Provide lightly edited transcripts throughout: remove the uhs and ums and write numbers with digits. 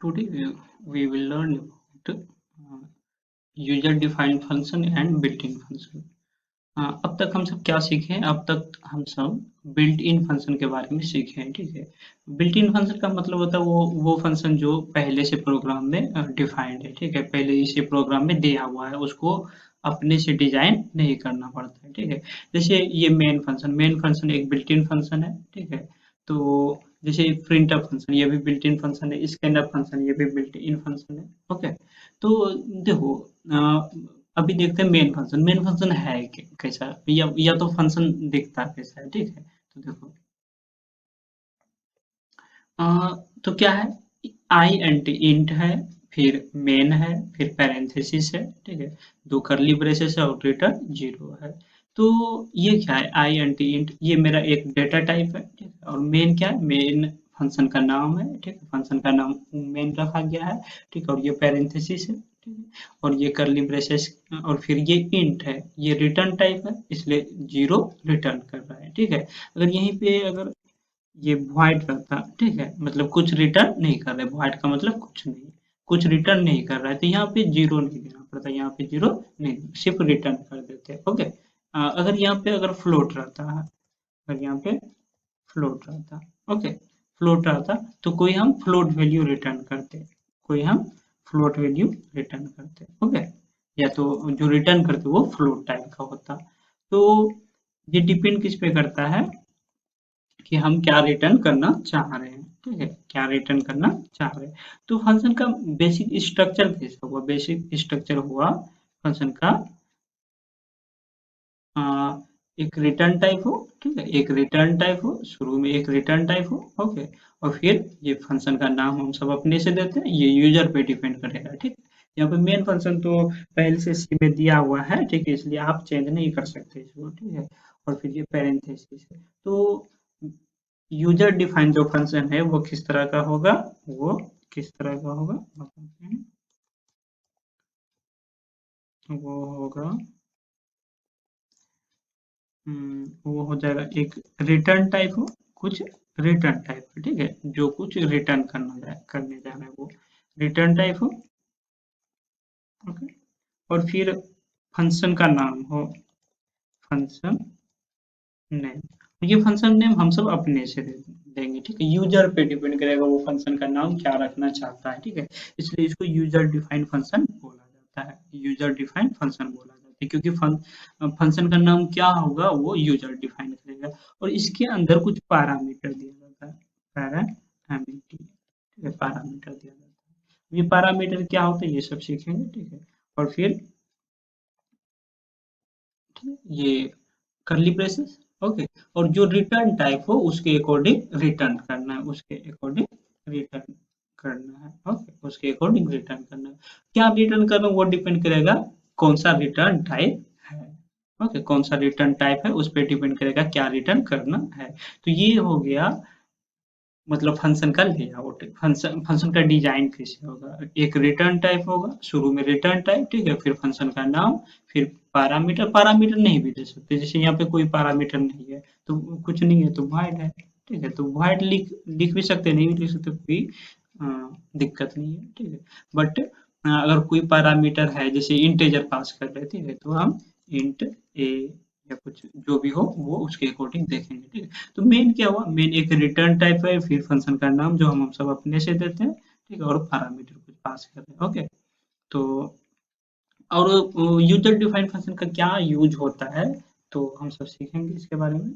Today we will learn about user defined function and built in function. अब तक हम सब क्या सीखे हैं? अब तक हम सब बिल्ट इन फंक्शन के बारे में सीखे हैं। ठीक है, बिल्ट इन फंक्शन का मतलब होता है वो फंक्शन जो पहले से प्रोग्राम में डिफाइंड है। ठीक है, पहले इसे प्रोग्राम में दिया हुआ है, उसको अपने से डिजाइन नहीं करना पड़ता है। ठीक है, जैसे ये मेन फंक्शन एक बिल्ट इन फंक्शन है। ठीक है, तो जैसे प्रिंटफ फंक्शन ये भी बिल्ट इन फंक्शन है, स्कैनफ फंक्शन ये भी बिल्ट इन फंक्शन है। ओके, तो देखो अभी देखते हैं मेन फंक्शन है कैसा, या तो फंक्शन दिखता कैसा है। ठीक है, तो देखो अ, तो क्या है, आई एंड इंट है, फिर मेन है, फिर पैरेंथेसिस है। ठीक है, दो करली ब्रेसेस है और रिटर्न जीरो है। तो ये क्या है, आई एंड इंट ये मेरा एक डेटा टाइप है। ठीक है, और मेन क्या है, मेन फंक्शन का नाम है। ठीक है, फंक्शन का नाम मेन रखा गया है। ठीक है, और ये पैरेंथेसिस है। ठीक है, और ये करली ब्रेसेस और फिर ये इंट है, ये रिटर्न टाइप है, इसलिए जीरो रिटर्न कर रहा है। ठीक है, अगर यहीं पे अगर ये वॉइड रहता, ठीक है, मतलब कुछ रिटर्न नहीं कर रहे, वॉइड का मतलब कुछ नहीं, कुछ रिटर्न नहीं कर रहा है, तो यहाँ पे जीरो नहीं देना पड़ता, यहाँ पे जीरो नहीं, सिर्फ रिटर्न कर देते हैं। ओके, अगर यहाँ पे अगर फ्लोट रहता है, अगर यहाँ पे फ्लोट रहता, ओके, फ्लोट रहता तो कोई हम फ्लोट वैल्यू रिटर्न करते, कोई हम फ्लोट वैल्यू रिटर्न करते। ओके, या तो जो रिटर्न करते वो फ्लोट टाइप का होता। तो ये डिपेंड किस पे करता है कि हम क्या रिटर्न करना चाह रहे हैं। ठीक है, क्या रिटर्न करना चाह रहे हैं। तो फंक्शन का बेसिक स्ट्रक्चर कैसा हुआ, बेसिक स्ट्रक्चर हुआ फंक्शन का अ, एक रिटर्न टाइप हो। ठीक है, एक रिटर्न टाइप हो, शुरू में एक रिटर्न टाइप हो। ओके, और फिर ये फंक्शन का नाम हम सब अपने से देते हैं, ये यूजर पे डिपेंड करेगा। ठीक है, यहाँ पे मेन फंक्शन तो पहले से सी में दिया हुआ है। ठीक है, इसलिए आप चेंज नहीं कर सकते इसको। ठीक है, और फिर ये पैरेंथेसिस है। तो यूजर डिफाइन जो फंक्शन है वो किस तरह का होगा, वो किस तरह का होगा बताते हैं। वो होगा वो हो जाएगा एक रिटर्न टाइप हो, कुछ रिटर्न टाइप है। ठीक है, जो कुछ रिटर्न करने जा रहा है वो रिटर्न टाइप हो। ओके, और फिर फंक्शन का नाम हो फंक्शन नेम। ये फंक्शन नेम हम सब अपने से देंगे। ठीक है, यूजर पे डिपेंड करेगा वो फंक्शन का नाम क्या रखना चाहता है। ठीक है, इसलिए इसको यूजर डिफाइंड फंक्शन बोला जाता है, यूजर डिफाइंड फंक्शन बोला जाता है, क्योंकि फंक्शन का नाम क्या होगा वो यूजर डिफाइन करेगा, और इसके अंदर कुछ पैरामीटर दिया जाता है, पैरामीटर। ठीक है, पैरामीटर दिया जाता है, ये पैरामीटर क्या होता है ये सब सीखेंगे। ठीक है, और फिर ये करली ब्रेसेस। ओके, और जो रिटर्न टाइप हो उसके अकॉर्डिंग रिटर्न करना है, उसके अकॉर्डिंग रिटर्न करना है। ओके, उसके अकॉर्डिंग रिटर्न करना है, क्या रिटर्न करना है वो डिपेंड करेगा कौन सा रिटर्न टाइप है। ओके, कौन सा रिटर्न टाइप है उस पर डिपेंड करेगा क्या रिटर्न करना है। तो ये हो गया मतलब फंक्शन का लेआउट, फंक्शन फंक्शन का डिजाइन कैसे होगा, एक रिटर्न टाइप होगा, शुरू में रिटर्न टाइप। ठीक है, फिर फंक्शन का नाम, फिर पैरामीटर, पैरामीटर नहीं भी दे सकते, जैसे यहाँ पे कोई पैरामीटर नहीं है तो कुछ नहीं है तो void है। ठीक है, तो void लिख लिख भी सकते, नहीं भी लिख सकते, कोई दिक्कत नहीं है। ठीक है, बट अगर कोई पैरामीटर है जैसे इंटेजर पास कर रहे, ठीक है, तो हम इंट ए या कुछ जो भी हो वो उसके अकॉर्डिंग देखेंगे। ठीक है, तो मेन क्या हुआ, मेन एक रिटर्न टाइप है, फिर फंक्शन का नाम जो हम सब अपने से देते हैं। ठीक है, और पैरामीटर कुछ पास करते हैं। ओके, तो और यूजर डिफाइंड फंक्शन का क्या यूज होता है तो हम सब सीखेंगे इसके बारे में।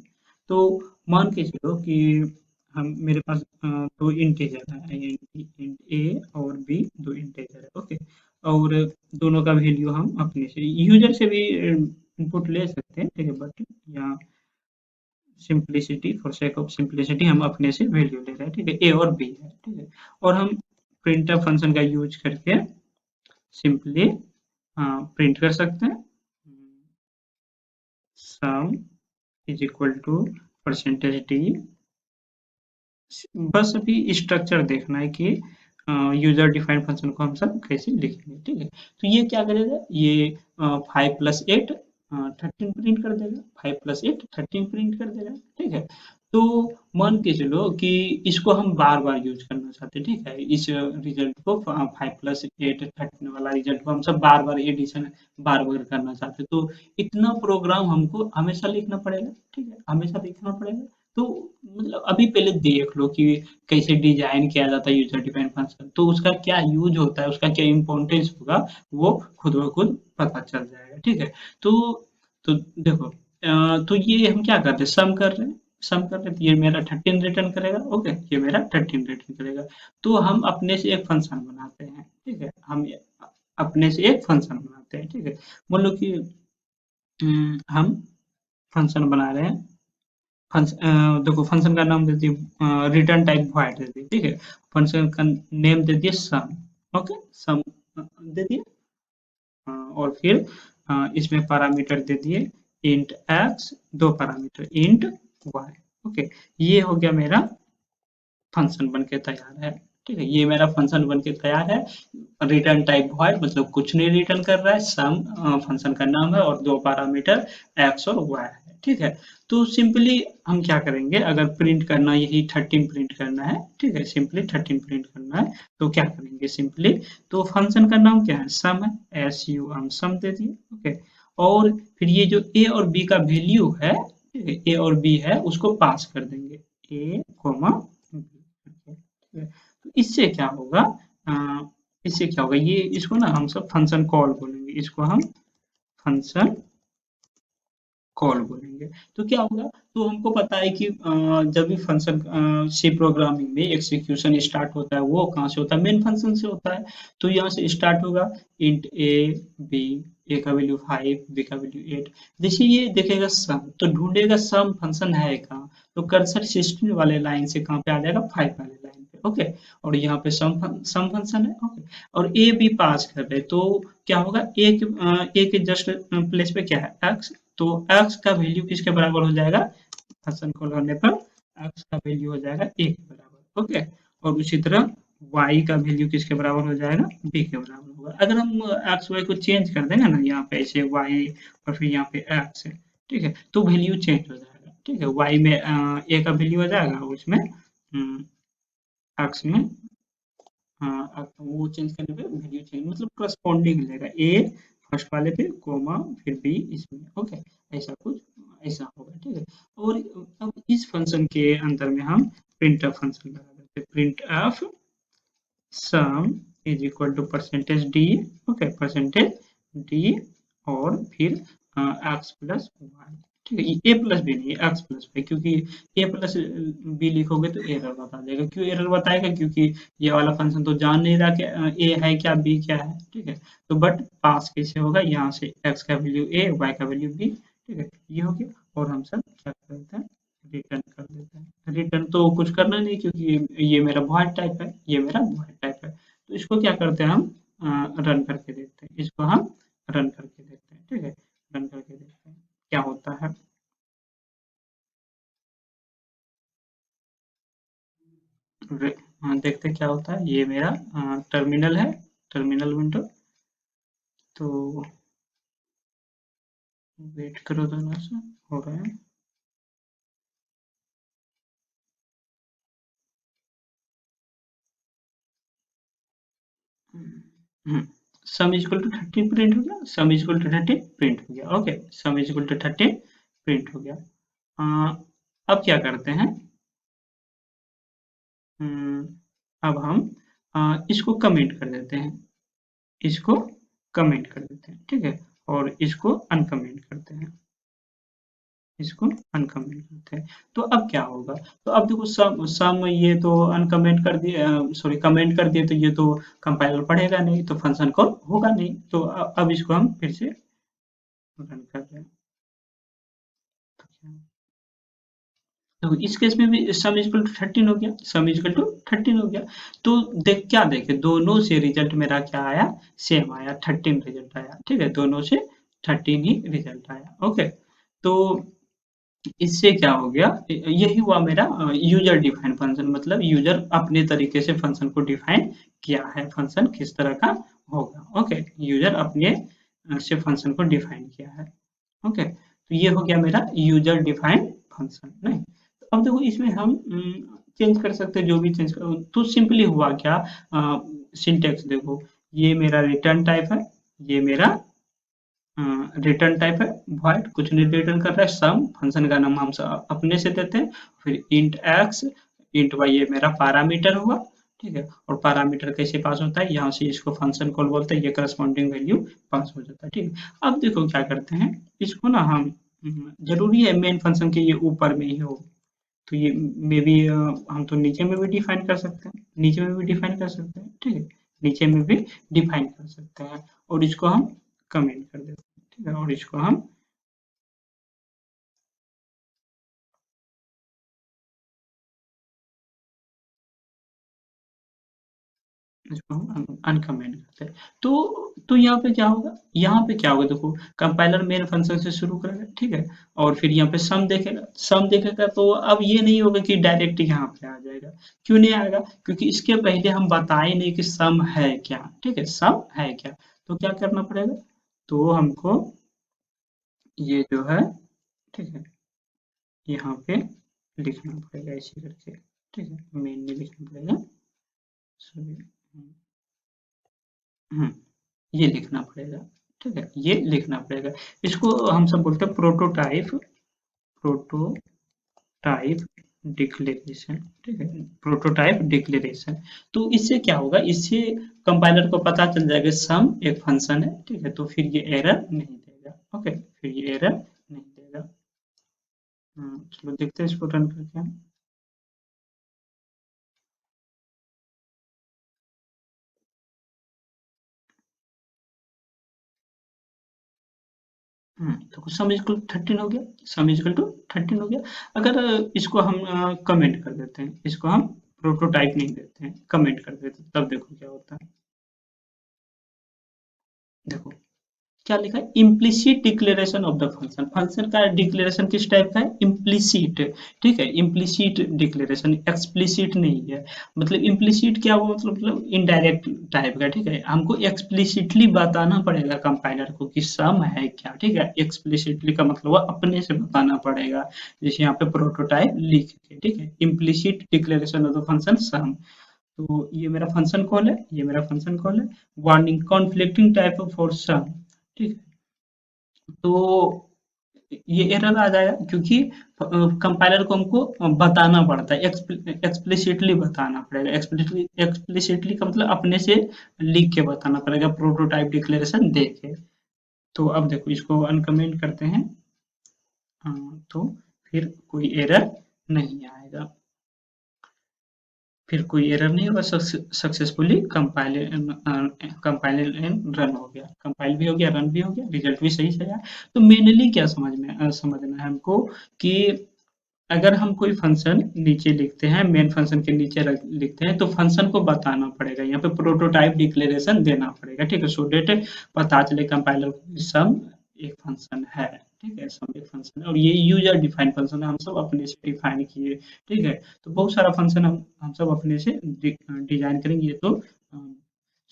तो मान के चलो कि हम मेरे पास दो इंटीजर है, इंट ए और बी, दो इंटीजर है। ओके, और दोनों का वैल्यू हम अपने से यूजर से भी इनपुट ले सकते हैं। ठीक है, बट यहाँ simplicity, for sake of simplicity हम अपने से वैल्यू ले रहे हैं। ठीक है, ए और बी है। ठीक है, और हम प्रिंटफ फंक्शन का यूज करके सिंपली प्रिंट कर सकते हैं sum is equal to percentage D. बस अभी स्ट्रक्चर देखना है कि यूजर डिफाइंड फंक्शन को हम सब कैसे लिखेंगे। ठीक है, तो ये क्या करेगा, ये 5 + 8 13 प्रिंट कर देगा, 5 + 8 13 प्रिंट कर देगा। ठीक है, तो मान के चलो कि इसको हम बार बार यूज करना चाहते हैं, ठीक है, इस रिजल्ट को 5+8 13 वाला रिजल्ट को हम सब बार बार एडिशन बार बार करना चाहते हैं, तो इतना प्रोग्राम हमको हमेशा लिखना पड़ेगा, ठीक है, हमेशा लिखना पड़ेगा। तो मतलब अभी पहले देख लो कि कैसे डिजाइन किया जाता है यूजर डिफाइंड फंक्शन, तो उसका क्या यूज होता है, उसका क्या इम्पोर्टेंस होगा, वो खुद ब खुद पता चल जाएगा, ठीक है। तो देखो, तो ये हम क्या करते हैं, सम कर रहे हैं, सम कर रहे हैं, तो ये मेरा 13 रिटर्न करेगा, ओके, ये मेरा 13 रिटर्न करेगा। तो हम अपने से एक फंक्शन बनाते हैं, ठीक है, हम अपने से एक फंक्शन बनाते हैं, ठीक है। मान लो कि हम फंक्शन बना रहे हैं, देखो फंक्शन का नाम दे दिए, रिटर्न टाइप वॉइड दे दिए, ठीक है। फंक्शन का नेम दे दिए सम, ओके, सम दे दिए। और फिर इसमें पैरामीटर दे दिए इंट एक्स, दो पैरामीटर इंट वाई, ओके। ये हो गया मेरा फंक्शन बन के तैयार है, ठीक है, ये मेरा फंक्शन बन के तैयार है। रिटर्न टाइप वॉइड मतलब कुछ नहीं रिटर्न कर रहा है, सम फंक्शन का नाम है और दो पैरामीटर एक्स और वाई है, ठीक है। तो सिंपली हम क्या करेंगे, अगर प्रिंट करना यही 13 प्रिंट करना है, ठीक है, सिंपली 13 प्रिंट करना है, तो क्या करेंगे सिंपली, तो फंक्शन का नाम क्या है, सम है, एस यू हम सम दे दिए, ओके। और फिर ये जो ए और बी का वैल्यू है, ठीक है, ए और बी है, उसको पास कर देंगे, ए कोमा बी, ठीक है। तो इससे क्या होगा, इससे क्या होगा, ये इसको ना हम सब फंक्शन कॉल बोलेंगे, इसको हम फंक्शन कॉल बोलेंगे। तो क्या होगा, तो हमको पता है कि जब भी फंक्शन सी प्रोग्रामिंग में एग्जीक्यूशन स्टार्ट होता है, वो कहाँ से होता है, मेन फंक्शन से होता है। तो यहाँ से स्टार्ट होगा, इंट ए बी, ए का वैल्यू 5, बी का वैल्यू 8। जैसे ये देखेगा सम, तो ढूंढेगा सम फंक्शन है कहाँ, तो कर्सर 16 वाले लाइन से कहाँ पे आ जाएगा, 5 वाले लाइन पे, ओके। और यहाँ पे सम फंक्शन है, ओके। और ए बी पास कर रहे, तो क्या होगा, ए के जस्ट प्लेस पे क्या है, एक्स, तो x का वैल्यू किसके बराबर हो जाएगा, फंक्शन कॉल होने पर x का वैल्यू हो जाएगा a के बराबर, ओके। और उसी तरह y का वैल्यू किसके बराबर हो जाएगा, b के बराबर होगा। अगर हम x y को चेंज कर देंगे ना, यहाँ पे ऐसे y और फिर यहाँ पे x है, ठीक है, तो वैल्यू चेंज हो जाएगा, ठीक है, y में a का वैल्यू हो जाएगा, उसमें x में वो चेंज करने पे वैल्यू चेंज मतलब करस्पॉन्डिंग लेगा, ए फर्स्ट वाले पे कोमा फिर बी इसमें, ओके, ऐसा कुछ ऐसा होगा, ठीक है। और अब इस फंक्शन के अंदर में हम प्रिंट एफ फंक्शन लगा देते हैं, print F sum is equal to percentage D, okay, percentage D, और फिर एक्स प्लस वाई, ठीक है, ए प्लस बी नहीं है, एक्स प्लस वाई, क्योंकि ए प्लस बी लिखोगे तो एरर बता देगा, क्यों एरर बताएगा, क्योंकि ये वाला फंक्शन तो जान नहीं रहा कि ए है क्या बी क्या है, ठीक है। तो बट पास कैसे होगा, यहाँ से एक्स का वैल्यू ए, वाई का वैल्यू बी, ठीक है, ये हो गया। और हम सब क्या कर देते हैं, रिटर्न कर देते हैं। रिटर्न तो कुछ करना नहीं, क्योंकि ये मेरा वॉइड टाइप है, ये मेरा वॉइड टाइप है। तो इसको क्या करते हैं, हम रन करके देखते हैं, इसको हम रन करके देखते हैं, ठीक है, रन करके देखते हैं क्या होता है। देखते हैं क्या होता है, ये मेरा टर्मिनल है, टर्मिनल विंडो। तो वेट करो, थोड़ा सा हो रहा है। Sum is equal to 13 print हो गया, sum is equal to 13 print हो गया, okay, sum is equal to 13 print हो गया। अब क्या करते हैं, अब हम इसको कमेंट कर देते हैं, इसको कमेंट कर देते हैं, ठीक है, और इसको अनकमेंट करते हैं, इसको अनकमेंट करते हैं। तो अब क्या होगा, तो अब देखो सम सम ये तो अनकमेंट कर दिए, सॉरी कमेंट कर दिए, तो ये तो कंपाइलर पढ़ेगा नहीं, तो फंक्शन कॉल होगा नहीं। तो अब इसको हम फिर से रन कर रहे हैं। तो इस केस में भी सम इक्वल टू 13 हो गया, सम इक्वल टू 13 हो गया। तो देख क्या देखे, दोनों से रिजल्ट मेरा क्या आया, सेम आया, 13 रिजल्ट आया, ठीक है, दोनों से 13 ही रिजल्ट आया, ओके। तो इससे क्या हो गया, यही हुआ मेरा यूजर डिफाइन फंक्शन, मतलब यूजर अपने तरीके से फंक्शन को डिफाइन किया है, फंक्शन किस तरह का होगा, ओके, यूजर अपने से फंक्शन को डिफाइन किया है, ओके। तो ये हो गया मेरा यूजर डिफाइंड फंक्शन, नहीं। अब देखो इसमें हम चेंज कर सकते हैं, जो भी चेंज कर, तो सिंपली हुआ क्या, सिंटेक्स देखो, ये मेरा रिटर्न टाइप है, ये मेरा रिटर्न टाइप है, वॉइड कुछ नहीं रिटर्न कर रहा है, सम फंक्शन का नाम हम अपने से देते हैं, फिर इंट एक्स इंट वाई ये मेरा पैरामीटर हुआ, ठीक है, और पैरामीटर कैसे पास होता है, यहाँ से इसको फंक्शन कॉल बोलते हैं, ये करस्पॉन्डिंग वैल्यू पास हो जाता है, ठीक है। अब देखो क्या करते हैं, इसको ना हम जरूरी है मेन फंक्शन के ये ऊपर में ही हो, तो ये मे बी हम तो नीचे में भी डिफाइन कर सकते हैं, नीचे में भी डिफाइन कर सकते हैं, ठीक है, नीचे में भी डिफाइन कर सकते हैं, और इसको हम कमेंट कर देते हैं, ठीक है, और इसको हम अनकमेंट करते हैं। तो यहाँ पे क्या होगा, यहाँ पे क्या होगा, देखो कंपाइलर मेन फंक्शन से शुरू करेगा, ठीक है, और फिर यहाँ पे सम देखेगा, तो अब ये नहीं होगा कि डायरेक्ट यहाँ पे आ जाएगा, क्यों नहीं आएगा, क्योंकि इसके पहले हम बताए नहीं कि सम है क्या, ठीक है, सम है क्या, तो क्या करना पड़ेगा, तो हमको ये जो है, ठीक है, यहाँ पे लिखना पड़ेगा ऐसे करके, ठीक है, मेन में लिखना पड़ेगा, सॉरी, हम्म, ये लिखना पड़ेगा, ठीक है, ये लिखना पड़ेगा, इसको हम सब बोलते हैं प्रोटोटाइप डिक्लेरेशन, ठीक है, प्रोटोटाइप डिक्लेरेशन। तो इससे क्या होगा, इससे कंपाइलर को पता चल जाएगा सम एक फंक्शन है, ठीक है, तो फिर ये एरर नहीं देगा, ओके, फिर ये एरर नहीं देगा। चलो देखते हैं इसको रन करके हम। तो सम इक्वल 13 हो गया, सम इक्वल टू 13 हो गया। अगर इसको हम कमेंट कर देते हैं, इसको हम प्रोटोटाइप नहीं देते हैं, कमेंट कर देते हैं, तब देखो क्या होता है, देखो क्या लिखा है, implicit declaration of the function, function का डिक्लेरेशन किस टाइप का है, इम्प्लिसिट, ठीक है, इम्प्लिसिट डिक्लेरेशन, एक्सप्लिसिट नहीं है, मतलब इम्प्लिसिट क्या हुआ, मतलब इनडायरेक्ट टाइप का, ठीक है, हमको एक्सप्लिसिटली बताना पड़ेगा कंपाइलर को कि सम है क्या, ठीक है, एक्सप्लिसिटली का मतलब हुआ अपने से बताना पड़ेगा, जैसे यहाँ पे प्रोटोटाइप लिख के, ठीक है, implicit declaration of the function sum, तो ये मेरा फंक्शन कॉल है, ये मेरा फंक्शन कॉल है, warning conflicting type of for sum, ठीक है, तो ये एरर आ जाएगा, क्योंकि कंपाइलर को हमको बताना पड़ता है, एक्सप्लिसिटली बताना पड़ेगा, एक्सप्लिसिटली का मतलब अपने से लिख के बताना पड़ेगा, प्रोटोटाइप डिक्लेरेशन दे के। तो अब देखो इसको अनकमेंट करते हैं, तो फिर कोई एरर नहीं आएगा, फिर कोई एरर नहीं होगा, सक्सेसफुली कंपाइल एंड रन हो गया, कंपाइल भी हो गया, रन भी हो गया, रिजल्ट भी सही से आया। तो मेनली क्या समझना है हमको, कि अगर हम कोई फंक्शन नीचे लिखते हैं, मेन फंक्शन के नीचे लिखते हैं, तो फंक्शन को बताना पड़ेगा, यहाँ पे प्रोटोटाइप डिक्लेरेशन देना पड़ेगा, ठीक है, सो डेट पता चले कंपाइलर को सम एक फंक्शन है, ठीक है, सम एक फंक्शन है, और ये यूजर डिफाइंड फंक्शन है, हम सब अपने से डिफाइन किए, ठीक है, तो बहुत सारा फंक्शन हम सब अपने से डिजाइन करेंगे, ये तो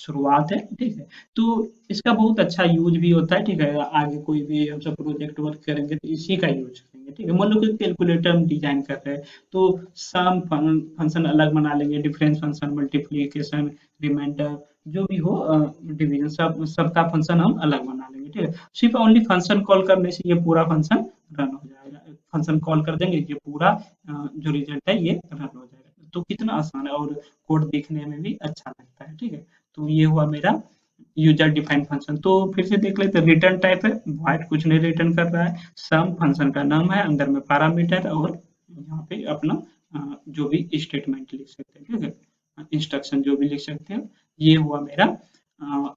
शुरुआत है, ठीक है, तो इसका बहुत अच्छा यूज भी होता है, ठीक है, आगे कोई भी हम सब प्रोजेक्ट वर्क करेंगे तो इसी का यूज करेंगे, ठीक है, मान लो कि कैलकुलेटर हम डिजाइन कर रहे हैं, तो सम फंक्शन अलग बना लेंगे, डिफरेंस फंक्शन, मल्टीप्लिकेशन, रिमाइंडर, जो भी हो, डिवीजन, सबका फंक्शन हम अलग बना लेंगे, ठीक है, सिर्फ ओनली फंक्शन कॉल करने से ये पूरा फंक्शन रन हो जाएगा, फंक्शन कॉल कर देंगे, ये पूरा जो रिजल्ट है ये रन हो जाएगा, तो कितना आसान है, और कोड देखने में भी अच्छा लगता है, ठीक है, तो ये हुआ मेरा यूजर डिफाइंड फंक्शन। तो फिर से देख लेते हैं, रिटर्न टाइप है, वाइड कुछ नहीं रिटर्न कर रहा है, सम फंक्शन का नाम है, अंदर में पैरामीटर, और यहाँ पे अपना जो भी स्टेटमेंट लिख सकते हैं, ठीक है, इंस्ट्रक्शन जो भी लिख सकते हैं, ये हुआ मेरा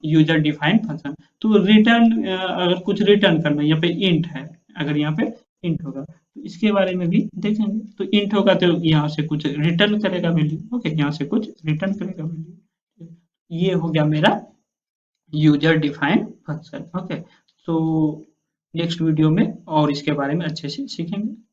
यूजर डिफाइंड फंक्शन। तो रिटर्न, अगर कुछ रिटर्न करना है, यहाँ पे इंट है, अगर यहाँ पे इंट होगा, तो इसके बारे में भी देखेंगे, तो इंट होगा तो यहाँ से कुछ रिटर्न करेगा वैल्यू, ओके, यहाँ से कुछ रिटर्न करेगा वैल्यू, ये हो गया मेरा यूजर डिफाइंड फंक्शन, ओके, तो नेक्स्ट वीडियो में और इसके बारे में अच्छे से सीखेंगे।